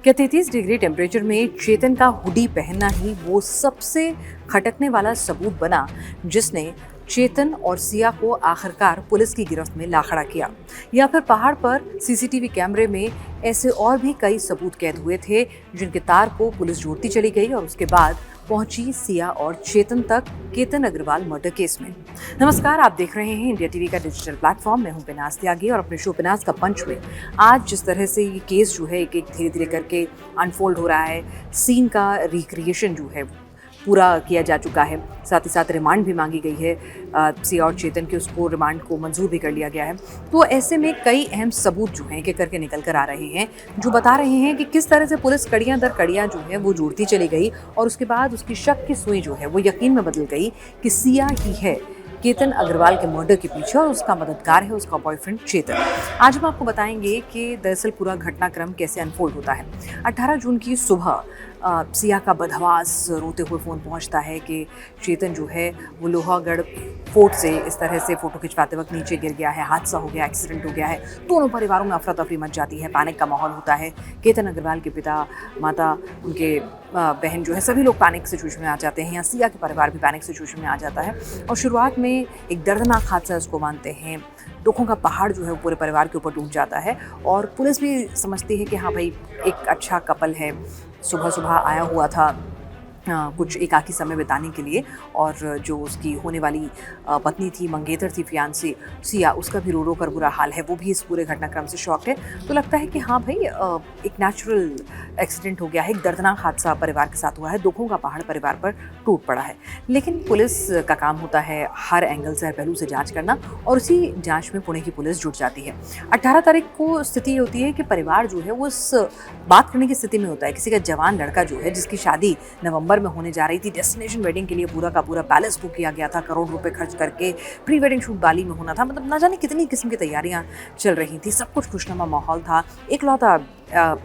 क्या 33 degree temperature में चेतन का हुडी पहनना ही वो सबसे खटकने वाला सबूत बना जिसने चेतन और सिया को आखिरकार पुलिस की गिरफ्त में ला खड़ा किया? या फिर पहाड़ पर सीसीटीवी कैमरे में ऐसे और भी कई सबूत कैद हुए थे जिनके तार को पुलिस जोड़ती चली गई और उसके बाद पहुंची सिया और चेतन तक केतन अग्रवाल मर्डर केस में। नमस्कार, आप देख रहे हैं इंडिया टीवी का डिजिटल प्लेटफॉर्म। मैं हूं बिनास त्यागी और अपने शो बिनास का पंच में आज जिस तरह से ये केस जो है एक एक धीरे धीरे करके अनफोल्ड हो रहा है, सीन का रिक्रिएशन जो है पूरा किया जा चुका है, साथ ही साथ रिमांड भी मांगी गई है सिया और चेतन के, उसको रिमांड को मंजूर भी कर लिया गया है। तो ऐसे में कई अहम सबूत जो हैं एक एक करके निकल कर आ रहे हैं जो बता रहे हैं कि किस तरह से पुलिस कड़ियां दर कड़ियां जो है वो जोड़ती चली गई और उसके बाद उसकी शक की सुई जो है वो यकीन में बदल गई कि सिया ही है केतन अग्रवाल के मर्डर के पीछे और उसका मददगार है उसका बॉयफ्रेंड चेतन। आज हम आपको बताएंगे कि दरअसल पूरा घटनाक्रम कैसे अनफोल्ड होता है। 18 जून की सुबह सिया का बदहवास रोते हुए फ़ोन पहुंचता है कि चेतन जो है वो लोहागढ़ फोर्ट से इस तरह से फ़ोटो खिंचवाते वक्त नीचे गिर गया है, हादसा हो गया, एक्सीडेंट हो गया है। दोनों परिवारों में अफरा तफरी मच जाती है, पैनिक का माहौल होता है। केतन अग्रवाल के पिता, माता, उनके बहन जो है सभी लोग पैनिक सिचुएशन में आ जाते हैं, या सिया के परिवार भी पैनिक सिचुएशन में आ जाता है और शुरुआत में एक दर्दनाक हादसा इसको मानते हैं। दुखों का पहाड़ जो है वो पूरे परिवार के ऊपर टूट जाता है और पुलिस भी समझती है कि हाँ भाई एक अच्छा कपल है, सुबह सुबह आया हुआ था कुछ एकाकी समय बिताने के लिए और जो उसकी होने वाली पत्नी थी, मंगेतर थी, फियांसी सिया, उसका भी रो रो कर बुरा हाल है, वो भी इस पूरे घटनाक्रम से शॉक्ड है। तो लगता है कि हाँ भाई एक नेचुरल एक्सीडेंट हो गया है, एक दर्दनाक हादसा परिवार के साथ हुआ है, दुखों का पहाड़ परिवार पर टूट पड़ा है। लेकिन पुलिस का काम होता है हर एंगल से, हर पहलू से जाँच करना और उसी जाँच में पुणे की पुलिस जुट जाती है। 18 तारीख को स्थिति होती है कि परिवार जो है वो उस बात करने की स्थिति में होता है। किसी का जवान लड़का जो है जिसकी शादी नवंबर में होने जा रही थी, डेस्टिनेशन वेडिंग के लिए पूरा का पूरा पैलेस बुक किया गया था, करोड़ रुपए खर्च करके प्री वेडिंग शूट बाली में होना था, मतलब ना जाने कितनी किस्म की तैयारियां चल रही थी, सब कुछ खुशनुमा माहौल था, इकलौता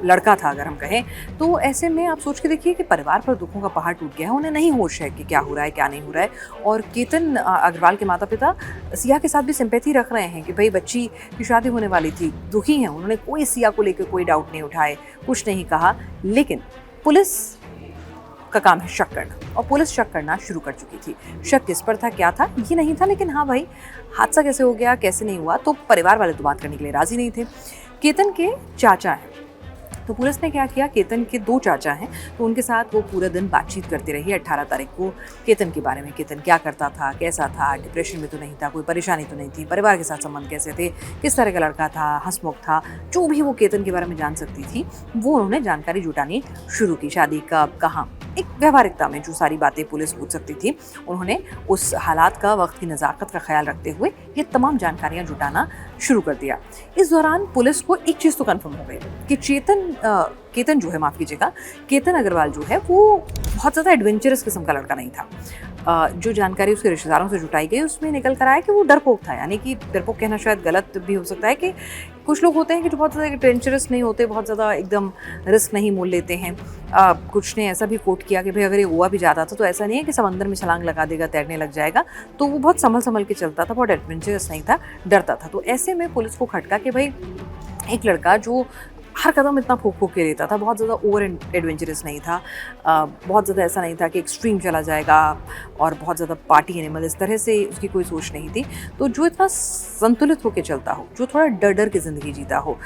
लड़का था अगर हम कहें। तो ऐसे में आप सोच के देखिए कि परिवार पर दुखों का पहाड़ टूट गया है, उन्हें नहीं होश है कि क्या हो रहा है क्या नहीं हो रहा है। और केतन अग्रवाल के माता पिता सिया के साथ भी सिंपैथी रख रहे हैं कि भाई बच्ची की शादी होने वाली थी, दुखी हैं, उन्होंने कोई सिया को लेकर कोई डाउट नहीं उठाए, कुछ नहीं कहा। लेकिन पुलिस का काम है शक करना और पुलिस शक करना शुरू कर चुकी थी। शक किस पर था, क्या था, ये नहीं था, लेकिन हाँ भाई हादसा कैसे हो गया, कैसे नहीं हुआ, तो परिवार वाले तो बात करने के लिए राजी नहीं थे। केतन के चाचा हैं, तो पुलिस ने क्या किया, केतन के 2 चाचा हैं, तो उनके साथ वो पूरा दिन बातचीत करती रही 18 तारीख को केतन के बारे में। केतन क्या करता था, कैसा था, डिप्रेशन में तो नहीं था, कोई परेशानी तो नहीं थी, परिवार के साथ संबंध कैसे थे, किस तरह का लड़का था, हंसमुख था, जो भी वो केतन के बारे में जान सकती थी वो उन्होंने जानकारी जुटानी शुरू की। शादी कब, कहाँ, एक व्यवहारिकता में जो सारी बातें पुलिस पूछ सकती थी, उन्होंने उस हालात का, वक्त की नज़ाकत का ख्याल रखते हुए ये तमाम जानकारियां जुटाना शुरू कर दिया। इस दौरान पुलिस को एक चीज़ तो कन्फर्म हो गई कि केतन जो है, माफ़ कीजिएगा, केतन अग्रवाल जो है वो बहुत ज़्यादा एडवेंचरस किस्म का लड़का नहीं था। जो जानकारी उसके रिश्तेदारों से जुटाई गई उसमें निकल कर आया कि वो डरपोक था। यानी कि डरपोक कहना शायद गलत भी हो सकता है कि कुछ लोग होते हैं कि जो बहुत ज़्यादा एडवेंचरस नहीं होते, बहुत ज़्यादा एकदम रिस्क नहीं मोल लेते हैं। कुछ ने ऐसा भी कोट किया कि भाई अगर ये हुआ भी जाता था तो ऐसा नहीं है कि समंदर में छलांग लगा देगा, तैरने लग जाएगा। तो वो बहुत संभल के चलता था, बहुत एडवेंचरस नहीं था, डरता था। तो ऐसे में पुलिस को खटका कि भाई एक लड़का जो हर कदम इतना फूक के लेता था, बहुत ज़्यादा ओवर एडवेंचरस नहीं था, बहुत ज़्यादा ऐसा नहीं था कि एक्सट्रीम चला जाएगा और बहुत ज़्यादा पार्टी एनिमल, इस तरह से उसकी कोई सोच नहीं थी। तो जो इतना संतुलित होकर चलता हो, जो थोड़ा डर की ज़िंदगी जीता हो,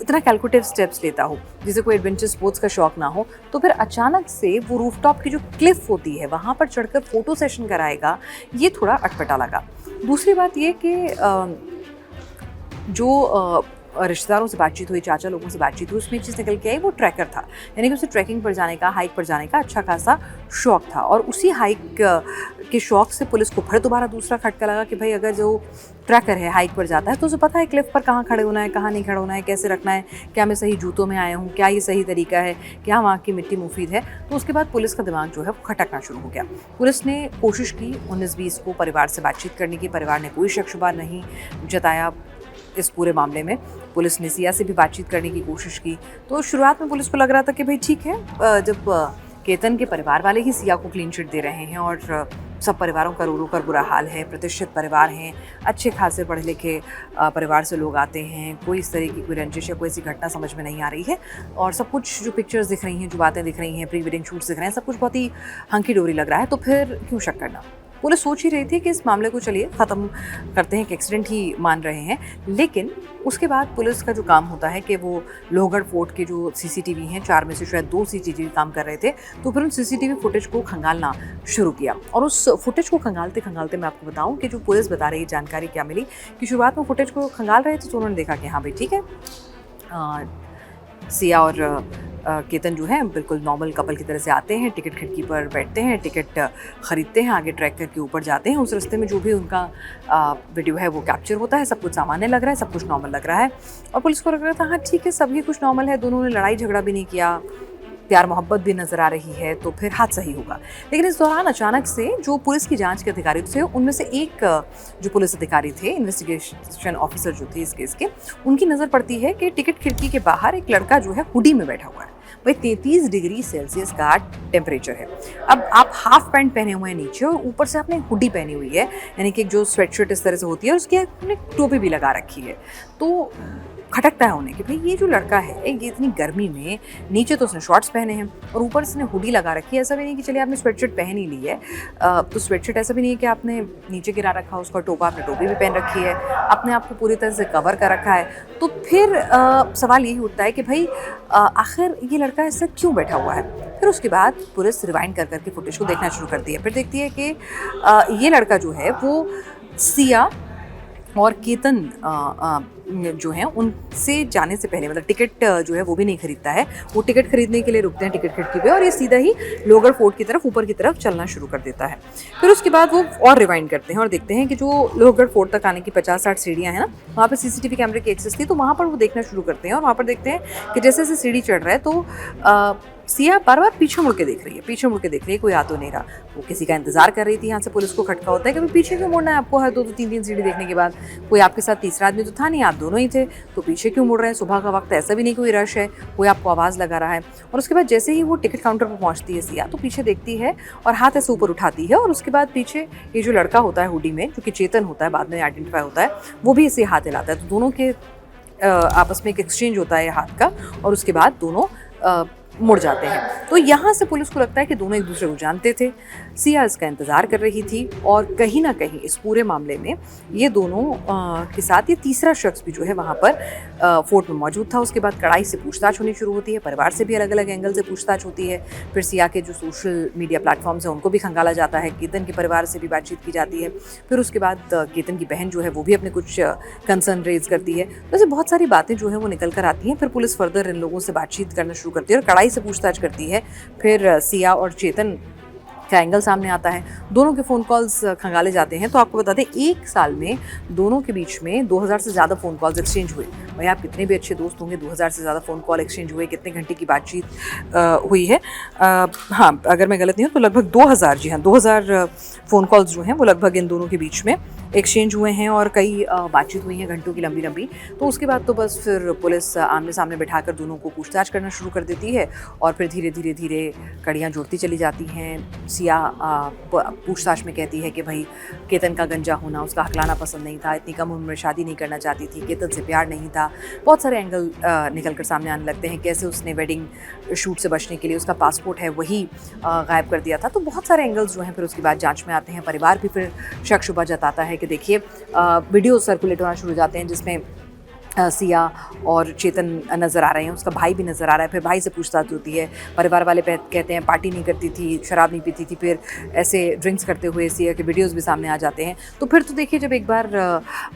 इतना कैलकुलेटिव स्टेप्स लेता हो, जिसे कोई एडवेंचर स्पोर्ट्स का शौक ना हो, तो फिर अचानक से वो रूफटॉप की जो क्लिफ होती है वहाँ पर चढ़कर फ़ोटो सेशन कराएगा, ये थोड़ा अटपटा लगा। दूसरी बात ये कि जो रिश्तेदारों से बातचीत हुई, चाचा लोगों से बातचीत हुई, उसमें एक चीज़ निकल के आई, वो ट्रैकर था। यानी कि उसे ट्रैकिंग पर जाने का, हाइक पर जाने का अच्छा खासा शौक था और उसी हाइक के शौक से पुलिस को फिर दोबारा दूसरा खटका लगा कि भाई अगर जो ट्रैकर है हाइक पर जाता है तो उसे पता है क्लिफ पर कहाँ खड़े होना है, कहाँ नहीं खड़े होना है, कैसे रखना है, क्या मैं सही जूतों में आया हूँ, क्या ये सही तरीका है, क्या वहाँ की मिट्टी मुफीद है। तो उसके बाद पुलिस का दिमाग जो है वो खटकना शुरू हो गया। पुलिस ने कोशिश की 19-20 को परिवार से बातचीत करने की, परिवार ने कोई शक शुबा नहीं जताया इस पूरे मामले में। पुलिस ने सिया से भी बातचीत करने की कोशिश की। तो शुरुआत में पुलिस को लग रहा था कि भाई ठीक है, जब केतन के परिवार वाले ही सिया को क्लीन चिट दे रहे हैं और सब परिवारों का रो रो कर बुरा हाल है, प्रतिष्ठित परिवार हैं, अच्छे खासे पढ़े लिखे परिवार से लोग आते हैं, कोई इस तरह की कोई रंजिश या कोई ऐसी घटना समझ में नहीं आ रही है। और सब कुछ जो पिक्चर्स दिख रही हैं, जो बातें दिख रही हैं, प्री वेडिंग शूट्स दिख रहे हैं, सब कुछ बहुत ही हंकी डोरी लग रहा है। तो फिर क्यों शक करना? पुलिस सोच ही रही थी कि इस मामले को चलिए ख़त्म करते हैं, एक एक्सीडेंट ही मान रहे हैं। लेकिन उसके बाद पुलिस का जो काम होता है कि वो लोहगढ़ फोर्ट के जो सीसीटीवी हैं, 4 में से शायद 2 सीसीटीवी काम कर रहे थे, तो फिर उन सीसीटीवी फुटेज को खंगालना शुरू किया। और उस फुटेज को खंगालते खंगालते मैं आपको बताऊं कि जो पुलिस बता रही जानकारी क्या मिली कि शुरुआत में फुटेज को खंगाल रहे थे तो उन्होंने देखा कि हाँ भाई ठीक है, सिया और केतन जो है बिल्कुल नॉर्मल कपल की तरह से आते हैं, टिकट खिड़की पर बैठते हैं, टिकट ख़रीदते हैं, आगे ट्रैक करके ऊपर जाते हैं। उस रास्ते में जो भी उनका वीडियो है वो कैप्चर होता है, सब कुछ सामान्य लग रहा है, सब कुछ नॉर्मल लग रहा है। और पुलिस को लग रहा था हाँ ठीक है, सभी कुछ नॉर्मल है, दोनों ने लड़ाई झगड़ा भी नहीं किया, प्यार मोहब्बत भी नज़र आ रही है, तो फिर हाथ सही होगा। लेकिन इस दौरान अचानक से जो पुलिस की जांच के अधिकारी थे, उनमें से एक जो पुलिस अधिकारी थे, इन्वेस्टिगेशन ऑफिसर जो थे इस केस के, उनकी नज़र पड़ती है कि टिकट खिड़की के बाहर एक लड़का जो है हुडी में बैठा हुआ है। भाई 33 डिग्री सेल्सियस का टेम्परेचर है। अब आप हाफ पैंट पहने हुए हैं नीचे और ऊपर से आपने हुडी पहनी हुई है, यानी कि जो स्वेटशर्ट इस तरह से होती है, और उसकी आपने टोपी भी लगा रखी है। तो खटकता है उन्हें कि भाई ये जो लड़का है ये इतनी गर्मी में, नीचे तो उसने शॉर्ट्स पहने हैं और ऊपर से उसने हुडी लगा रखी है। ऐसा भी नहीं कि चलिए आपने स्वेटशर्ट पहन ही ली है, तो स्वेटशर्ट ऐसा भी नहीं है कि आपने नीचे गिरा रखा, उसका टोपा, आपने टोपी भी पहन रखी है, अपने आप को पूरी तरह से कवर कर रखा है। तो फिर सवाल यही उठता है कि भाई आखिर ये लड़का ऐसा क्यों बैठा हुआ है। फिर उसके बाद पुलिस रिवाइंड कर करके फुटेज को देखना शुरू करती है। फिर देखती है कि ये लड़का जो है वो सिया और केतन जो हैं उनसे जाने से पहले, मतलब टिकट जो है वो भी नहीं खरीदता है, वो टिकट खरीदने के लिए रुकते हैं टिकट खिड़की पे, और ये सीधा ही लोहगढ़ फोर्ट की तरफ, ऊपर की तरफ चलना शुरू कर देता है। फिर उसके बाद वो और रिवाइंड करते हैं और देखते हैं कि जो लोहगढ़ फोर्ट तक आने की 50-60 सीढ़ियाँ हैं ना, वहाँ पर सीसीटीवी कैमरे की एक्सेस थी, तो वहाँ पर वो देखना शुरू करते हैं। और वहाँ पर देखते हैं कि जैसे जैसे सीढ़ी चढ़ रहा है तो सिया बार बार पीछे मुड़ के देख रही है, पीछे मुड़ के देख रही है, कोई आ तो नहीं रहा। वो किसी का इंतजार कर रही थी। यहाँ से पुलिस को खटका होता है कि पीछे क्यों मुड़ना है आपको, हर 2-3 सीढ़ी देखने के बाद? कोई आपके साथ तीसरा आदमी तो था नहीं, आप दोनों ही थे, तो पीछे क्यों मुड़ रहे हैं? सुबह का वक्त, ऐसा भी नहीं कोई रश है, कोई आपको आवाज़ लगा रहा है। और उसके बाद जैसे ही वो टिकट काउंटर पर पहुँचती है सिया, तो पीछे देखती है और हाथ ऐसे ऊपर उठाती है, और उसके बाद पीछे ये जो लड़का होता है हुडी में, जो कि चेतन होता है, बाद में आइडेंटिफाई होता है, वो भी इसे हाथ हिलाता है। तो दोनों के आपस में एक एक्सचेंज होता है हाथ का, और उसके बाद दोनों मुड़ जाते हैं। तो यहाँ से पुलिस को लगता है कि दोनों एक दूसरे को जानते थे। सिया इसका इंतज़ार कर रही थी, और कहीं ना कहीं इस पूरे मामले में ये दोनों के साथ ये तीसरा शख्स भी जो है वहाँ पर फोर्ट में मौजूद था। उसके बाद कड़ाई से पूछताछ होनी शुरू होती है, परिवार से भी अलग अलग एंगल से पूछताछ होती है। फिर सिया के जो सोशल मीडिया प्लेटफॉर्म्स हैं उनको भी खंगाला जाता है, केतन के परिवार से भी बातचीत की जाती है। फिर उसके बाद केतन की बहन जो है वो भी अपने कुछ कंसर्न रेज करती है। तो ऐसे बहुत सारी बातें जो है वो निकल कर आती हैं। फिर पुलिस फर्दर इन लोगों से बातचीत करना शुरू करती है और कड़ाई से पूछताछ करती है। फिर सिया और चेतन का एंगल सामने आता है, दोनों के फ़ोन कॉल्स खंगाले जाते हैं। तो आपको बता दें, 1 साल में दोनों के बीच में 2000 से ज़्यादा फ़ोन कॉल्स एक्सचेंज हुए। भाई आप कितने भी अच्छे दोस्त होंगे, 2000 से ज़्यादा फ़ोन कॉल एक्सचेंज हुए, कितने घंटे की बातचीत हुई है? हाँ, अगर मैं गलत नहीं हूँ तो लगभग 2000, जी हाँ 2000 फ़ोन कॉल्स जो हैं वो लगभग इन दोनों के बीच में एक्सचेंज हुए हैं, और कई बातचीत हुई हैं घंटों की लंबी लंबी। तो उसके बाद तो बस फिर पुलिस आमने सामने बिठाकर दोनों को पूछताछ करना शुरू कर देती है, और फिर धीरे धीरे धीरे कड़ियाँ जोड़ती चली जाती हैं। सिया पूछताछ में कहती है कि भाई केतन का गंजा होना उसका हकलाना पसंद नहीं था, इतनी कम उम्र में शादी नहीं करना चाहती थी, केतन से प्यार नहीं था। बहुत सारे एंगल निकल कर सामने आने लगते हैं, कैसे उसने वेडिंग शूट से बचने के लिए उसका पासपोर्ट है वही गायब कर दिया था। तो बहुत सारे एंगल्स जो हैं फिर उसके बाद जांच में आते हैं। परिवार भी फिर शक शुबा जताता है कि देखिए वीडियो सर्कुलेट होना शुरू हो जाते हैं जिसमें सिया और चेतन नज़र आ रहे हैं, उसका भाई भी नज़र आ रहा है। फिर भाई से पूछताछ होती है, परिवार वाले कहते हैं पार्टी नहीं करती थी, शराब नहीं पीती थी, फिर ऐसे ड्रिंक्स करते हुए सिया के वीडियोस भी सामने आ जाते हैं। तो फिर तो देखिए जब एक बार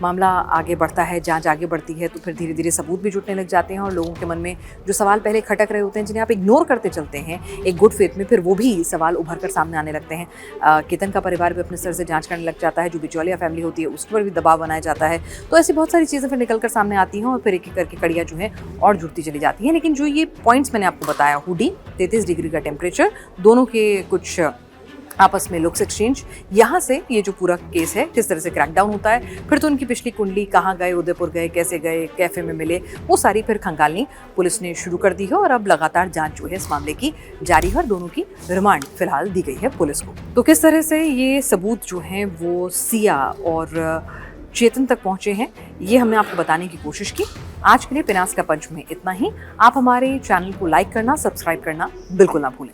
मामला आगे बढ़ता है, जांच आगे बढ़ती है, तो फिर धीरे धीरे सबूत भी जुटने लग जाते हैं, और लोगों के मन में जो सवाल पहले खटक रहे होते हैं, जिन्हें आप इग्नोर करते चलते हैं एक गुड फेथ में, फिर वो भी सवाल उभर कर सामने आने लगते हैं। केतन का परिवार भी अपने स्तर से जाँच करने लग जाता है, जो बिचौलिया फैमिली होती है उस पर भी दबाव बनाया जाता है। तो ऐसी बहुत सारी चीज़ें फिर निकल कर सामने आती हैं, और फिर एक एक करके कड़ियाँ जो हैं और जुड़ती चली जाती हैं। लेकिन जो ये पॉइंट्स मैंने आपको बताया, हुडी, 33 डिग्री का टेम्परेचर, दोनों के कुछ आपस में लुक्स एक्सचेंज, यहाँ से ये जो पूरा केस है किस तरह से क्रैकडाउन होता है, फिर तो उनकी पिछली कुंडली, कहाँ गए, उदयपुर गए, कैसे गए, कैफे में मिले, वो सारी फिर खंगालनी पुलिस ने शुरू कर दी है और अब लगातार जांच जो है इस मामले की जारी है और दोनों की रिमांड फिलहाल दी गई है पुलिस को। तो किस तरह से ये सबूत जो हैं वो सिया और चेतन तक पहुंचे हैं, ये हमने आपको बताने की कोशिश की। आज के लिए पिनास का पंच में इतना ही। आप हमारे चैनल को लाइक करना, सब्सक्राइब करना बिल्कुल ना भूलें।